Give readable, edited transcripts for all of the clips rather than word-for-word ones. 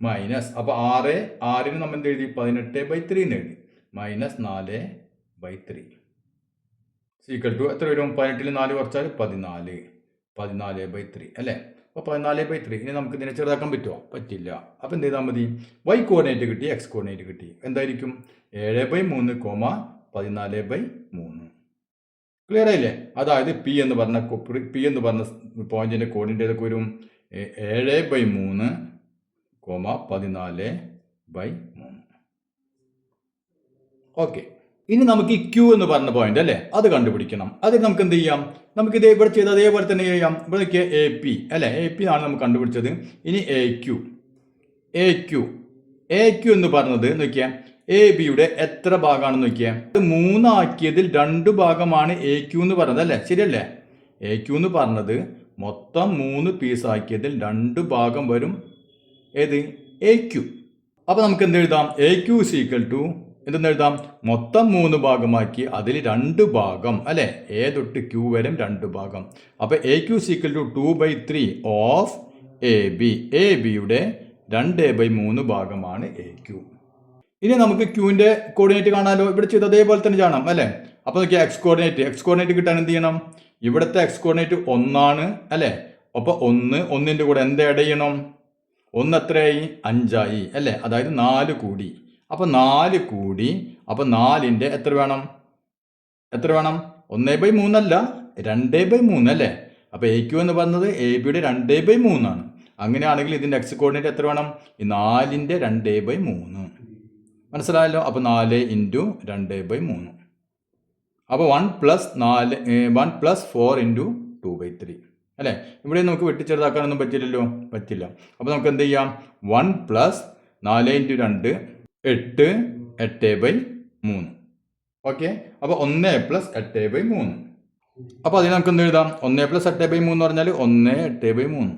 Minus അപ്പോൾ 6ന് നമ്മൾ എന്ത് എഴുതി 18/3 എന്ന് എഴുതി മൈനസ് 4/3 സീക്വൽ ടു എത്ര വരും 18ൽ 4 കുറച്ചാൽ 14/3 അല്ലേ. അപ്പോൾ 14/3 ഇനി നമുക്ക് ഇതിനെ ചെറുതാക്കാൻ പറ്റുമോ? പറ്റില്ല. അപ്പോൾ എന്ത് ചെയ്താൽ മതി? y കോർഡിനേറ്റ് കിട്ടി, x കോർഡിനേറ്റ് കിട്ടി. എന്തായിരിക്കും 7/3, 14/3. ക്ലിയർ ആയില്ലേ? അതായത് പി എന്ന് പറഞ്ഞ പോയിന്റിന്റെ കോർഡിനേറ്റ് ഏതൊക്കെ വരും? 7/3, 14/3. ഓക്കെ. ഇനി നമുക്ക് ഈ ക്യൂ എന്ന് പറഞ്ഞ പോയിന്റ് അല്ലേ, അത് കണ്ടുപിടിക്കണം. അത് നമുക്ക് എന്ത് ചെയ്യാം? നമുക്കിത് ഇവിടെ ചെയ്ത് അതേപോലെ തന്നെ ചെയ്യാം. ഇവിടെ നോക്കിയാൽ AP അല്ലേ, AP ആണ് നമുക്ക് കണ്ടുപിടിച്ചത്. ഇനി AQ എന്ന് പറഞ്ഞത് നോക്കിയാൽ AB-യുടെ എത്ര ഭാഗമാണെന്ന് നോക്കിയാൽ 3 ആക്കിയതിൽ 2 ഭാഗമാണ് AQ എന്ന് പറഞ്ഞത് അല്ലേ, ശരിയല്ലേ? AQ എന്ന് പറഞ്ഞത് മൊത്തം 3 പീസ് ആക്കിയതിൽ 2 ഭാഗം വരും ഏത്? AQ. അപ്പോൾ നമുക്ക് എന്ത് എഴുതാം? AQ ഈക്വൽ ടു എന്തെന്ന് എഴുതാം? മൊത്തം 3 ഭാഗമാക്കി അതിൽ 2 ഭാഗം അല്ലേ, A തൊട്ട് Q വരെ 2 ഭാഗം. അപ്പോൾ AQ ഈക്വൽ ടു 2/3 ഓഫ് AB-യുടെ 2/3 ഭാഗമാണ് AQ. ഇനി നമുക്ക് ക്യൂവിൻ്റെ കോർഡിനേറ്റ് കാണാമല്ലോ. ഇവിടെ ചെയ്ത് അതേപോലെ തന്നെ കാണാം അല്ലേ. അപ്പോൾ നോക്കിയാൽ എക്സ് കോർഡിനേറ്റ് കിട്ടാൻ എന്ത് ചെയ്യണം? ഇവിടുത്തെ എക്സ് കോർഡിനേറ്റ് 1 അല്ലേ. അപ്പോൾ 1ൻ്റെ കൂടെ എന്ത് ആഡ് ചെയ്യണം? 1 എത്രയായി? 5 അല്ലേ. അതായത് 4 കൂടി. അപ്പോൾ 4 കൂടി. അപ്പോൾ 4ൻ്റെ എത്ര വേണം? 1/3 അല്ല, 2/3 അല്ലേ. അപ്പോൾ AQ എന്ന് പറഞ്ഞത് AB-യുടെ 2/3 ആണ്. അങ്ങനെയാണെങ്കിൽ ഇതിൻ്റെ എക്സ് കോർഡിനേറ്റ് എത്ര വേണം? ഈ 4ൻ്റെ 2/3. മനസ്സിലായല്ലോ? അപ്പോൾ 4 × 2/3. അപ്പോൾ 1 + 4 × 2/3 അല്ലേ. ഇവിടെ നമുക്ക് വെട്ടിച്ചെറുതാക്കാനൊന്നും പറ്റില്ല. അപ്പോൾ നമുക്ക് എന്ത് ചെയ്യാം? 1 + 4 × 2 8/3. ഓക്കെ. അപ്പോൾ 1 + 8/3. അപ്പോൾ അതിന് നമുക്ക് എന്ത് എഴുതാം? 1 + 8/3 എന്ന് പറഞ്ഞാൽ 1/8/3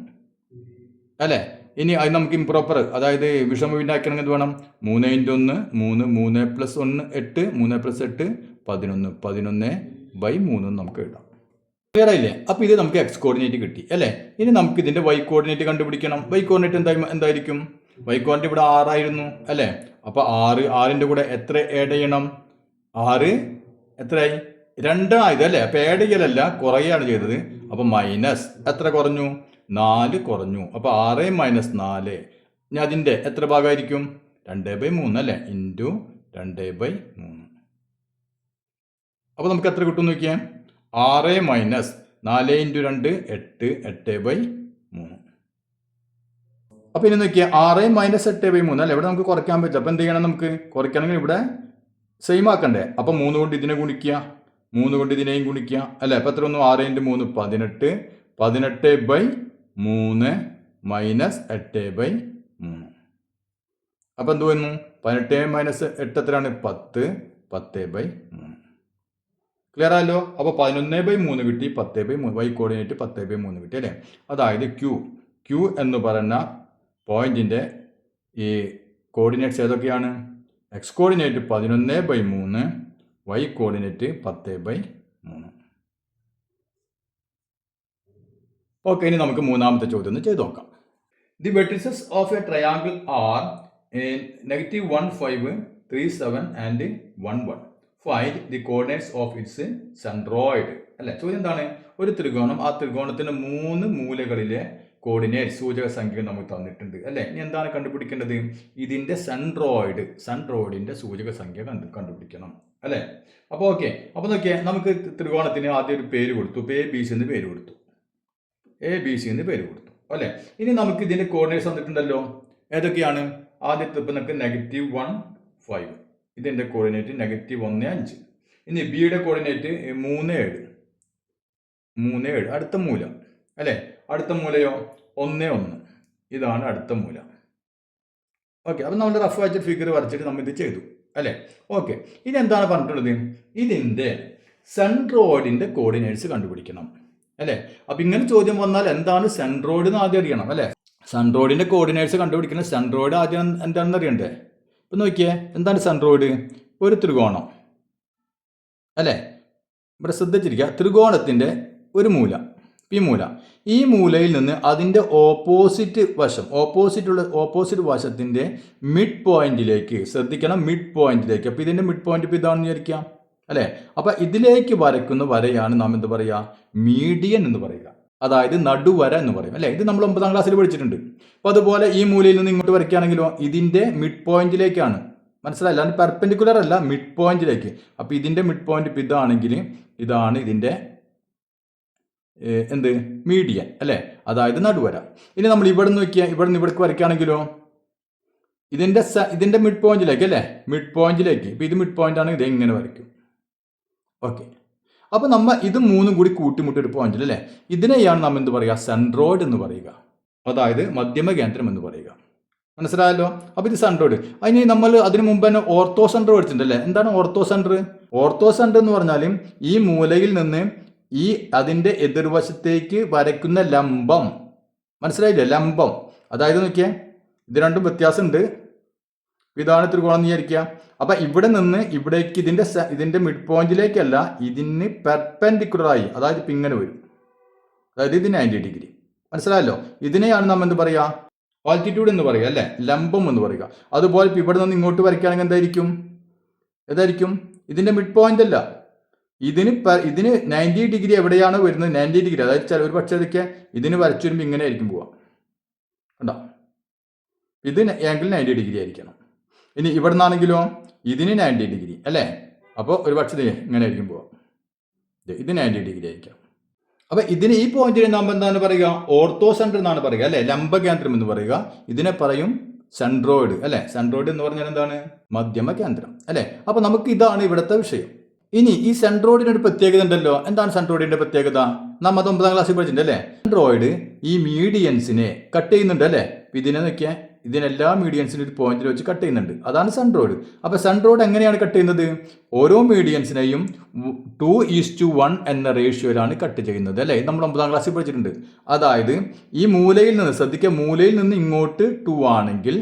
അല്ലേ. ഇനി അത് നമുക്ക് ഇംപ്രോപ്പർ, അതായത് വിഷമവിനാക്കണമെങ്കിൽ എന്ത് വേണം? 3 × 1 3, 3 + 1 8, 3 + 8 11, 11/3 നമുക്ക് എഴുതാം. ക്ലിയർ ആയില്ലേ? അപ്പോൾ ഇത് നമുക്ക് എക്സ് കോർഡിനേറ്റ് കിട്ടി അല്ലേ. ഇനി നമുക്ക് ഇതിൻ്റെ വൈ കോർഡിനേറ്റ് കണ്ടുപിടിക്കണം. വൈ കോർഡിനേറ്റ് എന്തായിരിക്കും? വൈ കോർഡിനേറ്റ് ഇവിടെ 6 ആയിരുന്നു അല്ലേ. അപ്പോൾ 6ൻ്റെ കൂടെ എത്ര ആഡ് ചെയ്യണം? 6 എത്രയായി? 2 ആയത് അല്ലേ. അപ്പോൾ ആഡ് ചെയ്യലല്ല, കുറയാണ് ചെയ്തത്. അപ്പോൾ മൈനസ് എത്ര കുറഞ്ഞു? 4 കുറഞ്ഞു. അപ്പോൾ 6 - 4 ഇനി അതിൻ്റെ എത്ര ഭാഗമായിരിക്കും? 2/3 അല്ലേ, ഇൻറ്റു 2/3. അപ്പോൾ നമുക്ക് എത്ര കിട്ടും നോക്കിയാൽ? 6 - 4 × 2 8, 8/3. അപ്പോൾ ഇനി നോക്കിയാൽ 6 - 8/3 അല്ലേ. ഇവിടെ നമുക്ക് കുറയ്ക്കാൻ പറ്റും. അപ്പോൾ എന്ത് ചെയ്യണം? നമുക്ക് കുറയ്ക്കണമെങ്കിൽ ഇവിടെ സെയിം ആക്കണ്ടേ. അപ്പോൾ 3 കൊണ്ട് ഇതിനെ ഗുണിക്കുക, 3 കൊണ്ട് ഇതിനെയും ഗുണിക്കുക അല്ലേ. അപ്പോൾ എത്ര വന്നു? 6 × 3 18, 18/3 - 8/3. അപ്പോൾ എന്ത് വന്നു? 18 - 8 എത്രയാണ്? 10, 10/3. ക്ലിയർ ആയല്ലോ? അപ്പോൾ 11/3 കിട്ടി, 10/3. വൈ കോർഡിനേറ്റ് 10/3 കിട്ടി അല്ലേ. അതായത് ക്യൂ എന്ന് പറയുന്ന പോയിന്റിൻ്റെ ഈ കോർഡിനേറ്റ്സ് ഏതൊക്കെയാണ്? X coordinate 11/3, Y coordinate 10/3. Okay. ഇനി നമുക്ക് മൂന്നാമത്തെ ചോദ്യം ഒന്ന് ചെയ്ത് നോക്കാം. The vertices of a triangle are -1 5 3 7 and 1 1. Find the coordinates of its centroid അല്ലേ. ചോദ്യം എന്താണ്? ഒരു ത്രികോണം, ആ ത്രികോണത്തിന്റെ 3 മൂലകളിലെ കോർഡിനേറ്റ് സൂചക സംഖ്യകൾ നമുക്ക് തന്നിട്ടുണ്ട് അല്ലേ. ഇനി എന്താണ് കണ്ടുപിടിക്കേണ്ടത്? ഇതിന്റെ സെൻട്രോയിഡിന്റെ സൂചക സംഖ്യ കണ്ടുപിടിക്കണം അല്ലേ. അപ്പോൾ ഓക്കെ. അപ്പോൾ നോക്കിയേ, നമുക്ക് ത്രികോണത്തിന് ആദ്യം ഒരു പേര് കൊടുത്തു. ABC എന്ന് പേര് കൊടുത്തു, ABC എന്ന് പേര് കൊടുത്തു അല്ലേ. ഇനി നമുക്ക് ഇതിന്റെ കോർഡിനേറ്റ്സ് തന്നിട്ടുണ്ടല്ലോ. ഏതൊക്കെയാണ്? ആദ്യത്തെ ഇപ്പം നമുക്ക് -1 5, ഇതിൻ്റെ കോർഡിനേറ്റ് -1 5. ഇനി ബിയുടെ കോർഡിനേറ്റ് 3 7, അടുത്ത മൂല അല്ലേ. അടുത്ത മൂലയോ 1 1, ഇതാണ് അടുത്ത മൂല. ഓക്കെ. അപ്പം നമ്മൾ റഫ് ആയിട്ട് ഫിഗർ വരച്ചിട്ട് നമ്മൾ ഇത് ചെയ്തു അല്ലേ. ഓക്കെ. ഇനി എന്താണ് പറഞ്ഞിട്ടുള്ളത്? ഇതിൻ്റെ സെൻട്രോയിഡിൻ്റെ കോർഡിനേറ്റ്സ് കണ്ടുപിടിക്കണം അല്ലേ. അപ്പം ഇങ്ങനെ ചോദ്യം വന്നാൽ എന്താണ് സെൻട്രോയിഡ് എന്ന് ആദ്യം അറിയണം അല്ലേ. സെൻട്രോയിഡിൻ്റെ കോർഡിനേറ്റ്സ് കണ്ടുപിടിക്കണം. സെൻട്രോയിഡ് ആദ്യം എന്താണെന്ന് അറിയണ്ടേ. ഇപ്പം നോക്കിയേ, എന്താണ് സെൻട്രോയിഡ്? ഒരു ത്രികോണം അല്ലേ. ഇവിടെ ശ്രദ്ധിച്ചിരിക്കുക, ത്രികോണത്തിൻ്റെ ഒരു മൂല പി മൂല. ഈ മൂലയിൽ നിന്ന് അതിൻ്റെ ഓപ്പോസിറ്റ് വശത്തിൻ്റെ മിഡ് പോയിന്റിലേക്ക് ശ്രദ്ധിക്കണം, മിഡ് പോയിന്റിലേക്ക്. അപ്പോൾ ഇതിൻ്റെ മിഡ് പോയിന്റ് ഇപ്പോൾ ഇതാണെന്ന് വിചാരിക്കാം അല്ലേ. അപ്പോൾ ഇതിലേക്ക് വരയ്ക്കുന്ന വരയാണ് നാം എന്ത് പറയുക, മീഡിയൻ എന്ന് പറയുക, അതായത് നടുവര എന്ന് പറയും അല്ലേ. ഇത് നമ്മൾ 9ാം ക്ലാസ്സിൽ പഠിച്ചിട്ടുണ്ട്. അപ്പോൾ അതുപോലെ ഈ മൂലയിൽ നിന്ന് ഇങ്ങോട്ട് വരയ്ക്കുകയാണെങ്കിലോ ഇതിൻ്റെ മിഡ് പോയിന്റിലേക്കാണ്, മനസ്സിലായില്ല, അത് പെർപെൻഡിക്കുലർ അല്ല, മിഡ് പോയിന്റിലേക്ക്. അപ്പോൾ ഇതിൻ്റെ മിഡ് പോയിന്റ് ഇപ്പോൾ ഇതാണെങ്കിൽ ഇതാണ് ഇതിൻ്റെ എന്ത്, മീഡിയൻ അല്ലേ, അതായത് നടുവര. ഇനി നമ്മൾ ഇവിടെ നിന്ന് നോക്കിയാൽ ഇവിടെ നിന്ന് ഇവിടേക്ക് വരയ്ക്കുകയാണെങ്കിലോ ഇതിൻ്റെ മിഡ് പോയിന്റിലേക്ക് അല്ലേ, മിഡ് പോയിന്റിലേക്ക്. ഇപ്പോൾ ഇത് മിഡ് പോയിന്റ് ആണ്, ഇത് എങ്ങനെ വരയ്ക്കും. ഓക്കെ, അപ്പോൾ നമ്മൾ ഇത് മൂന്നും കൂടി കൂട്ടിമുട്ടൊരു പോയിന്റിൽ അല്ലേ, ഇതിനെയാണ് നമ്മൾ എന്ത് പറയുക, സെൻട്രോയിഡ് എന്ന് പറയുക, അതായത് മധ്യമ കേന്ദ്രം എന്ന് പറയുക. മനസ്സിലായല്ലോ. അപ്പോൾ ഇത് സെൻട്രോയിഡ്. അതിന് നമ്മൾ അതിന് മുമ്പ് തന്നെ ഓർത്തോ സെൻറ്റർ പഠിച്ചിട്ടുണ്ടല്ലേ. എന്താണ് ഓർത്തോ സെൻറ്റർ? ഓർത്തോ സെൻറ്റർ എന്ന് പറഞ്ഞാൽ ഈ മൂലയിൽ നിന്ന് ഈ അതിൻ്റെ എതിർവശത്തേക്ക് വരയ്ക്കുന്ന ലംബം, മനസ്സിലായില്ലേ, ലംബം. അതായത് നോക്കിയേ, ഇത് രണ്ടും വ്യത്യാസമുണ്ട്. ഇതാണ് ത്രികോണം വിചാരിക്കുക. അപ്പം ഇവിടെ നിന്ന് ഇവിടേക്ക് ഇതിൻ്റെ മിഡ് പോയിന്റിലേക്കല്ല, ഇതിന് പെർപെൻഡിക്കുലറായി, അതായത് ഇപ്പം ഇങ്ങനെ വരും, അതായത് ഇത് 90 ഡിഗ്രി. മനസ്സിലായല്ലോ. ഇതിനെയാണ് നമ്മൾ എന്ത് പറയുക, ആൾട്ടിറ്റ്യൂഡ് എന്ന് പറയുക അല്ലേ, ലംബം എന്ന് പറയുക. അതുപോലെ ഇപ്പം ഇവിടെ നിന്ന് ഇങ്ങോട്ട് വരയ്ക്കുകയാണെങ്കിൽ ഏതായിരിക്കും ഇതിൻ്റെ മിഡ് പോയിന്റ് അല്ല, ഇതിന് 90 ഡിഗ്രി എവിടെയാണ് വരുന്നത്, 90 ഡിഗ്രി, അതായത് ഒരു പക്ഷേ ഇതൊക്കെ ഇതിന് വരച്ചു വരുമ്പോൾ ഇങ്ങനെ ആയിരിക്കും പോവാം, കണ്ടോ, ഇത് ആംഗിൾ 90 ഡിഗ്രി ആയിരിക്കണം. ഇനി ഇവിടെ നിന്നാണെങ്കിലോ ഇതിന് 90 ഡിഗ്രി അല്ലേ, അപ്പോൾ ഒരു പക്ഷേ ഇങ്ങനെ ആയിരിക്കും പോവാം, ഇത് 90 ഡിഗ്രി ആയിരിക്കണം. അപ്പോൾ ഇതിന് ഈ പോയിന്റിന് നാം എന്താണ് പറയുക, ഓർത്തോ സെൻറ്റർ എന്നാണ് പറയുക അല്ലേ, ലംബകേന്ദ്രം എന്ന് പറയുക. ഇതിനെ പറയും സെൻട്രോയിഡ് അല്ലേ. സെൻട്രോയിഡ് എന്ന് പറഞ്ഞാൽ എന്താണ്, മധ്യമ കേന്ദ്രം അല്ലേ. അപ്പോൾ നമുക്ക് ഇതാണ് ഇവിടുത്തെ വിഷയം. ഇനി ഈ സെൻട്രോയിഡിന് ഒരു പ്രത്യേകത ഉണ്ടല്ലോ. എന്താണ് സെൻട്രോയിഡിന്റെ പ്രത്യേകത? നാം അത് 9ാം ക്ലാസ്സിൽ പഠിച്ചിട്ടുണ്ട് അല്ലേ. സെൻട്രോയിഡ് ഈ മീഡിയൻസിനെ കട്ട് ചെയ്യുന്നുണ്ട് അല്ലേ. ഇതിനെ നോക്കിയാൽ ഇതിനെല്ലാ മീഡിയൻസിനും ഒരു പോയിന്റിൽ വെച്ച് കട്ട് ചെയ്യുന്നുണ്ട്, അതാണ് സെൻട്രോയിഡ്. അപ്പോൾ സെൻട്രോയിഡ് എങ്ങനെയാണ് കട്ട് ചെയ്യുന്നത്? ഓരോ മീഡിയൻസിനെയും 2:1 എന്ന റേഷ്യോയിലാണ് കട്ട് ചെയ്യുന്നത് അല്ലേ. നമ്മൾ 9ാം ക്ലാസ്സിൽ പഠിച്ചിട്ടുണ്ട്. അതായത് ഈ മൂലയിൽ നിന്ന് ശ്രദ്ധിക്കുക, മൂലയിൽ നിന്ന് ഇങ്ങോട്ട് 2 ആണെങ്കിൽ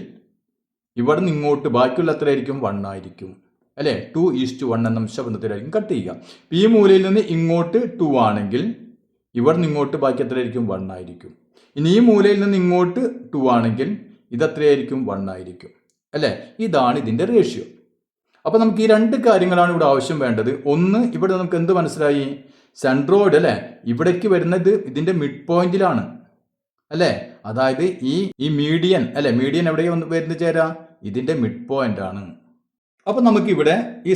ഇവിടെ നിന്ന് ഇങ്ങോട്ട് ബാക്കിയുള്ള എത്രയായിരിക്കും, 1 ആയിരിക്കും അല്ലേ. 2:1 എന്ന അംശബന്ധത്തിലായിരിക്കും കട്ട് ചെയ്യുക. ഈ മൂലയിൽ നിന്ന് ഇങ്ങോട്ട് 2 ആണെങ്കിൽ ഇവിടെ നിന്ന് ഇങ്ങോട്ട് ബാക്കി എത്രയായിരിക്കും, 1 ആയിരിക്കും. ഇനി ഈ മൂലയിൽ നിന്ന് ഇങ്ങോട്ട് 2 ആണെങ്കിൽ ഇതെത്രയായിരിക്കും, 1 ആയിരിക്കും അല്ലേ. ഇതാണ് ഇതിൻ്റെ റേഷ്യോ. അപ്പോൾ നമുക്ക് ഈ 2 കാര്യങ്ങളാണ് ഇവിടെ ആവശ്യം വേണ്ടത്. ഒന്ന്, ഇവിടെ നമുക്ക് എന്ത് മനസ്സിലായി, സെൻട്രോയിഡ് അല്ലേ, ഇവിടേക്ക് വരുന്നത് ഇതിൻ്റെ മിഡ് പോയിന്റിലാണ് അല്ലേ. അതായത് ഈ മീഡിയൻ അല്ലേ, മീഡിയൻ എവിടെയാണ് വരുന്നത് ചേരാ, ഇതിൻ്റെ മിഡ് പോയിന്റ് ആണ്. അപ്പോൾ നമുക്കിവിടെ ഈ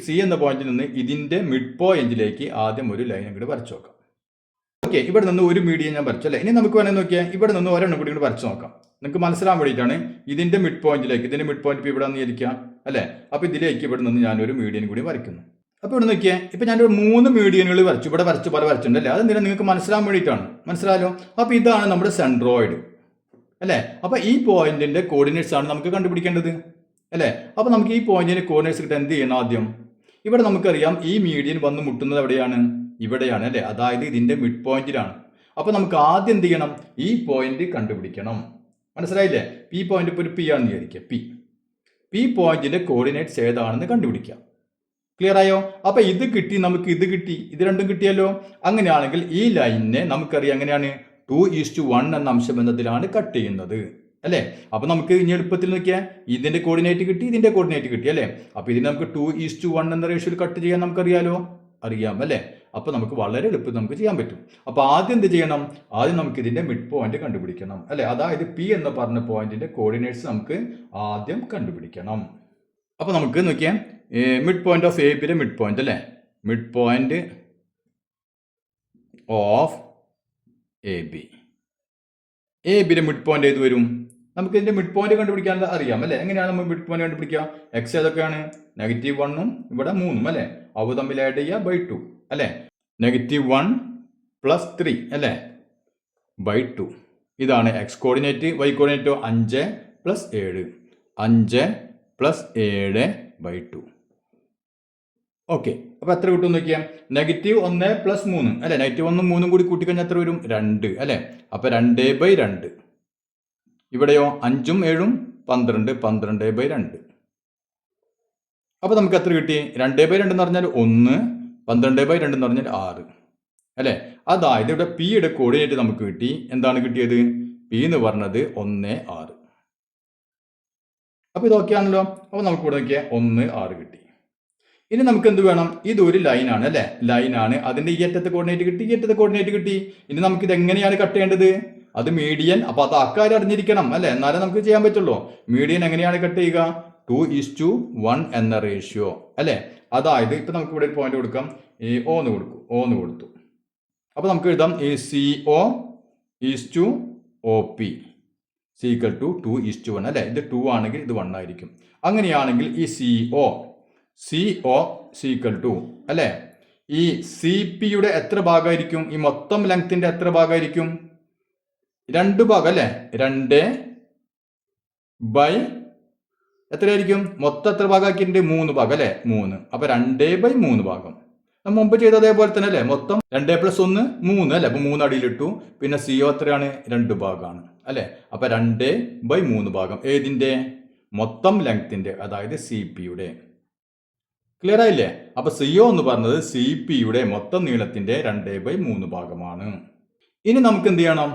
സി എന്ന പോയിന്റിൽ നിന്ന് ഇതിൻ്റെ മിഡ് പോയിന്റിലേക്ക് ആദ്യം ഒരു ലൈൻ കൂടി വരച്ചു നോക്കാം. ഓക്കെ, ഇവിടെ നിന്ന് ഒരു മീഡിയൻ ഞാൻ വരച്ചു അല്ലേ. ഇനി നമുക്ക് വേണമെങ്കിൽ നോക്കിയാൽ ഇവിടെ നിന്ന് ഒരെണ്ണം കൂടി വരച്ചു നോക്കാം. നിങ്ങൾക്ക് മനസ്സിലാൻ വേണ്ടിയിട്ടാണ്. ഇതിൻ്റെ മിഡ് പോയിന്റിലേക്ക്, ഇതിൻ്റെ മിഡ് പോയിന്റ് ഇപ്പോൾ ഇവിടെ നിന്ന് ഇരിക്കാം അല്ലേ. അപ്പോൾ ഇതിലേക്ക് ഇവിടെ നിന്ന് ഞാനൊരു മീഡിയൻ കൂടി വരയ്ക്കുന്നു. അപ്പോൾ ഇവിടെ നോക്കിയാൽ ഇപ്പോൾ ഞാനൊരു 3 മീഡിയനുകൾ വരച്ചു, ഇവിടെ വരച്ച് പല വരച്ചിട്ടുണ്ട് അല്ലേ. അതെന്തിനാണ് നിങ്ങൾക്ക് മനസ്സിലാൻ വേണ്ടിയിട്ടാണ്. മനസ്സിലായല്ലോ. അപ്പോൾ ഇതാണ് നമ്മുടെ സെൻട്രോയിഡ് അല്ലേ. അപ്പോൾ ഈ പോയിന്റിൻ്റെ കോർഡിനേറ്റ്സ് ആണ് നമുക്ക് കണ്ടുപിടിക്കേണ്ടത് അല്ലേ. അപ്പോൾ നമുക്ക് ഈ പോയിന്റിന് കോർഡിനേറ്റ്സ് കിട്ടാൻ എന്ത് ചെയ്യണം? ആദ്യം ഇവിടെ നമുക്കറിയാം ഈ മീഡിയൻ വന്ന് മുട്ടുന്നത് എവിടെയാണ്, ഇവിടെയാണ് അല്ലേ. അതായത് ഇതിൻ്റെ മിഡ് പോയിന്റിലാണ്. അപ്പോൾ നമുക്ക് ആദ്യം എന്ത് ചെയ്യണം, ഈ പോയിന്റ് കണ്ടുപിടിക്കണം. മനസ്സിലായില്ലേ. ഈ പോയിന്റ് ഇപ്പോൾ ഒരു പി ആണെന്ന് വിചാരിക്കുക. പി പോയിന്റിന്റെ കോർഡിനേറ്റ്സ് ഏതാണെന്ന് കണ്ടുപിടിക്കാം. ക്ലിയർ ആയോ? അപ്പോൾ ഇത് കിട്ടി, നമുക്ക് ഇത് കിട്ടി, ഇത് രണ്ടും കിട്ടിയല്ലോ. അങ്ങനെയാണെങ്കിൽ ഈ ലൈനിനെ നമുക്കറിയാം എങ്ങനെയാണ്, 2:1 എന്ന അംശബന്ധത്തിലാണ് കട്ട് ചെയ്യുന്നത് അല്ലേ. അപ്പോൾ നമുക്ക് ഇനി എളുപ്പത്തിൽ നോക്കിയാൽ ഇതിൻ്റെ കോർഡിനേറ്റ് കിട്ടി, ഇതിൻ്റെ കോർഡിനേറ്റ് കിട്ടി അല്ലേ. അപ്പോൾ ഇതിന് നമുക്ക് 2:1 എന്ന റേഷ്യോയിൽ കട്ട് ചെയ്യാൻ നമുക്കറിയാലോ, അറിയാം അല്ലേ. അപ്പോൾ നമുക്ക് വളരെ എളുപ്പത്തിൽ നമുക്ക് ചെയ്യാൻ പറ്റും. അപ്പോൾ ആദ്യം എന്ത് ചെയ്യണം, ആദ്യം നമുക്ക് ഇതിൻ്റെ മിഡ് പോയിന്റ് കണ്ടുപിടിക്കണം അല്ലേ. അതായത് പി എന്ന് പറഞ്ഞ പോയിന്റിന്റെ കോർഡിനേറ്റ്സ് നമുക്ക് ആദ്യം കണ്ടുപിടിക്കണം. അപ്പോൾ നമുക്ക് നോക്കിയാൽ മിഡ് പോയിന്റ് ഓഫ് എ ബിയുടെ മിഡ് പോയിന്റ് അല്ലേ, മിഡ് പോയിന്റ് ഓഫ് എ ബിയുടെ മിഡ് പോയിന്റ് ഏത് വരും? നമുക്ക് ഇതിൻ്റെ മിഡ് പോയിന്റ് കണ്ടുപിടിക്കാൻ അറിയാം അല്ലേ. എങ്ങനെയാണ് നമ്മൾ മിഡ് പോയിന്റ് കണ്ടുപിടിക്കുക? എക്സ് ഏതൊക്കെയാണ്, -1 ഇവിടെ 3 അല്ലേ. അവ തമ്മിൽ ആഡ് ചെയ്യുക /2 അല്ലേ. -1 + 3 അല്ലേ /2. ഇതാണ് എക്സ് കോർഡിനേറ്റ്. വൈ കോർഡിനേറ്റോ 5 + 7, 5 + 7 /2. ഓക്കെ, അപ്പോൾ എത്ര കിട്ടും നോക്കിയാൽ, -1 + 3 അല്ലേ. -1 3 കൂടി കൂട്ടിക്കഴിഞ്ഞാൽ എത്ര വരും? 2 അല്ലേ. അപ്പോൾ 2/2. ഇവിടെയോ 5ഉം 7ഉം 12, 12/2. അപ്പോൾ നമുക്ക് എത്ര കിട്ടി? 2/2 എന്ന് പറഞ്ഞാൽ 1, 12/2 എന്ന് പറഞ്ഞാൽ 6 അല്ലേ. അതായത് ഇവിടെ പിയുടെ കോർഡിനേറ്റ് നമുക്ക് കിട്ടി. എന്താണ് കിട്ടിയത്? പി എന്ന് പറഞ്ഞത് 1 6. അപ്പോൾ ഇത് ഓക്കെ ആണല്ലോ. അപ്പോൾ നമുക്ക് ഇവിടെ നോക്കിയാൽ 1 6 കിട്ടി. ഇനി നമുക്ക് എന്ത് വേണം? ഇതൊരു ലൈനാണ് അല്ലേ? ലൈനാണ്. അതിന്റെ ഈ അറ്റത്തെ കോർഡിനേറ്റ് കിട്ടി, ഈ അറ്റത്തെ കോർഡിനേറ്റ് കിട്ടി. ഇനി നമുക്ക് ഇത് എങ്ങനെയാണ് കട്ട് ചെയ്യേണ്ടത്? അത് മീഡിയൻ. അപ്പൊ അത് അക്കാര്യം അറിഞ്ഞിരിക്കണം അല്ലെ, എന്നാലേ നമുക്ക് ചെയ്യാൻ പറ്റുള്ളൂ. മീഡിയൻ എങ്ങനെയാണ് കട്ട് ചെയ്യുക? 2:1 എന്ന റേഷ്യോ അല്ലെ. അതായത് ഇപ്പൊ നമുക്ക് ഇവിടെ ഒരു പോയിന്റ് കൊടുക്കാം. ഈ ഓന്ന് കൊടുത്തു. അപ്പൊ നമുക്ക് എഴുതാം CO:OP = 2:1 അല്ലെ. ഇത് 2 ആണെങ്കിൽ ഇത് 1 ആയിരിക്കും. അങ്ങനെയാണെങ്കിൽ ഈ CO = അല്ലെ, ഈ CPയുടെ എത്ര ഭാഗമായിരിക്കും? ഈ മൊത്തം ലെങ്ത്തിന്റെ എത്ര ഭാഗമായിരിക്കും? 2 ഭാഗം അല്ലെ. 2 ബൈ എത്രയായിരിക്കും? മൊത്തം എത്ര ഭാഗമാക്കിയിട്ടുണ്ട്? 3 ഭാഗം അല്ലെ. 3. അപ്പൊ 2/3 ഭാഗം. നമ്മൾ മുമ്പ് ചെയ്ത അതേപോലെ തന്നെ അല്ലെ. മൊത്തം 2 + 1 3 അല്ലെ. അപ്പൊ 3 അടിയിലിട്ടു. പിന്നെ CO എത്രയാണ്? 2 ഭാഗമാണ് അല്ലെ. അപ്പൊ 2/3 ഭാഗം ഏതിന്റെ? മൊത്തം ലെങ്ത്തിന്റെ, അതായത് CPയുടെ. ക്ലിയർ ആയില്ലേ? അപ്പൊ CO എന്ന് പറഞ്ഞത് CPയുടെ മൊത്തം നീളത്തിന്റെ 2/3 ഭാഗമാണ്. ഇനി നമുക്ക് എന്ത് ചെയ്യണം?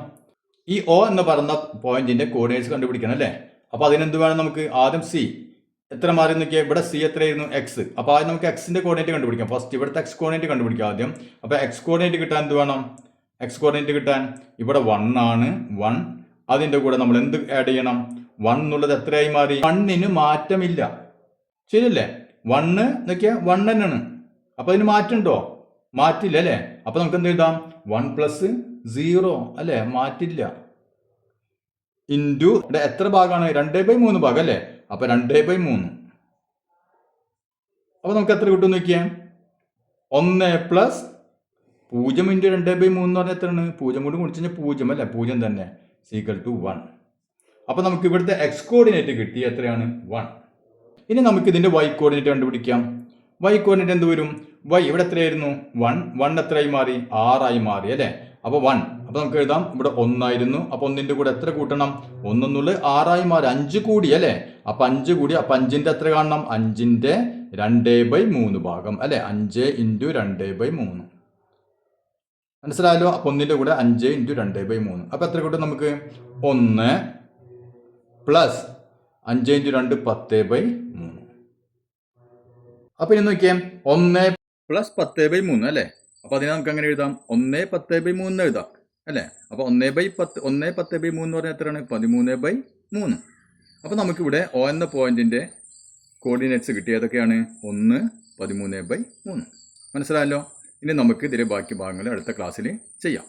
ഈ O എന്ന് പറയുന്ന പോയിന്റിന്റെ കോർഡിനേറ്റ്സ് കണ്ടുപിടിക്കണം അല്ലേ. അപ്പൊ അതിനെന്ത് വേണം? നമുക്ക് ആദ്യം C എത്ര മാറി നോക്കിയാൽ ഇവിടെ C എത്രയായിരുന്നു? X. അപ്പൊ ആദ്യം നമുക്ക് എക്സിന്റെ കോർഡിനേറ്റ് കണ്ടുപിടിക്കാം. ഫസ്റ്റ് ഇവിടുത്തെ X കോർഡിനേറ്റ് കണ്ടുപിടിക്കാം ആദ്യം. അപ്പൊ X കോർഡിനേറ്റ് കിട്ടാൻ എന്ത് വേണം? X കോർഡിനേറ്റ് കിട്ടാൻ ഇവിടെ 1 ആണ്. 1 അതിന്റെ കൂടെ നമ്മൾ എന്ത് ആഡ് ചെയ്യണം? 1 എന്നുള്ളത് എത്രയായി മാറി? 1ന് മാറ്റമില്ല, ശരിയല്ലേ? 1 നോക്കിയാൽ 1 തന്നെയാണ്. അപ്പൊ അതിന് മാറ്റമുണ്ടോ? മാറ്റില്ല അല്ലെ. അപ്പൊ നമുക്ക് എന്ത് എഴുതാം? 1 + 0 അല്ലെ, മാറ്റില്ല. ഇൻറ്റു ഇവിടെ എത്ര ഭാഗമാണ്? 2/3 ഭാഗം അല്ലെ. അപ്പൊ 2/3. അപ്പൊ നമുക്ക് എത്ര കിട്ടും നോക്കിയാൽ? 1 + 0 × 2/3 എന്ന് പറഞ്ഞാൽ എത്രയാണ്? 0 കൊണ്ട് ഗുണിച്ച് കഴിഞ്ഞാൽ 0 അല്ലെ, 0 തന്നെ = 1. അപ്പൊ നമുക്ക് ഇവിടുത്തെ X കോർഡിനേറ്റ് കിട്ടി. എത്രയാണ്? 1. ഇനി നമുക്ക് ഇതിന്റെ Y കോർഡിനേറ്റ് കണ്ടുപിടിക്കാം. Y കോർഡിനേറ്റ് എന്ത് വരും? Y ഇവിടെ എത്രയായിരുന്നു? 1 എത്രയായി മാറി? 6 ആയി മാറി അല്ലെ. അപ്പൊ 1. അപ്പൊ നമുക്ക് എഴുതാം ഇവിടെ 1 ആയിരുന്നു. അപ്പൊ 1ന്റെ കൂടെ എത്ര കൂട്ടണം? 1 എന്നുള്ളത് 6 ആയി മാറി. 5 കൂടി അല്ലെ. അപ്പൊ 5 കൂടി. അപ്പൊ 5ന്റെ എത്ര കാണണം? 5ന്റെ 2/3 ഭാഗം അല്ലെ. 5 × 2/3 മനസ്സിലായല്ലോ. അപ്പൊ 1ന്റെ കൂടെ 5 × 2/3. അപ്പൊ എത്ര കൂട്ടും നമുക്ക്? 1 + 5 × 2 10/3. അപ്പൊ ഇനി നോക്കിയേ, 1 + 10/3 അല്ലെ. അപ്പൊ അതിനെ നമുക്ക് അങ്ങനെ എഴുതാം. 1 10/3 എഴുതാം അല്ലെ. അപ്പൊ 1/10 എന്ന് പറഞ്ഞാൽ എത്രയാണ്? 13/3. അപ്പൊ നമുക്കിവിടെ O എന്ന പോയിന്റിന്റെ കോർഡിനേറ്റ്സ് കിട്ടി. ഏതൊക്കെയാണ്? 1 13/3. മനസ്സിലായല്ലോ. ഇനി നമുക്ക് ഇതിലെ ബാക്കി ഭാഗങ്ങൾ അടുത്ത ക്ലാസ്സിൽ ചെയ്യാം.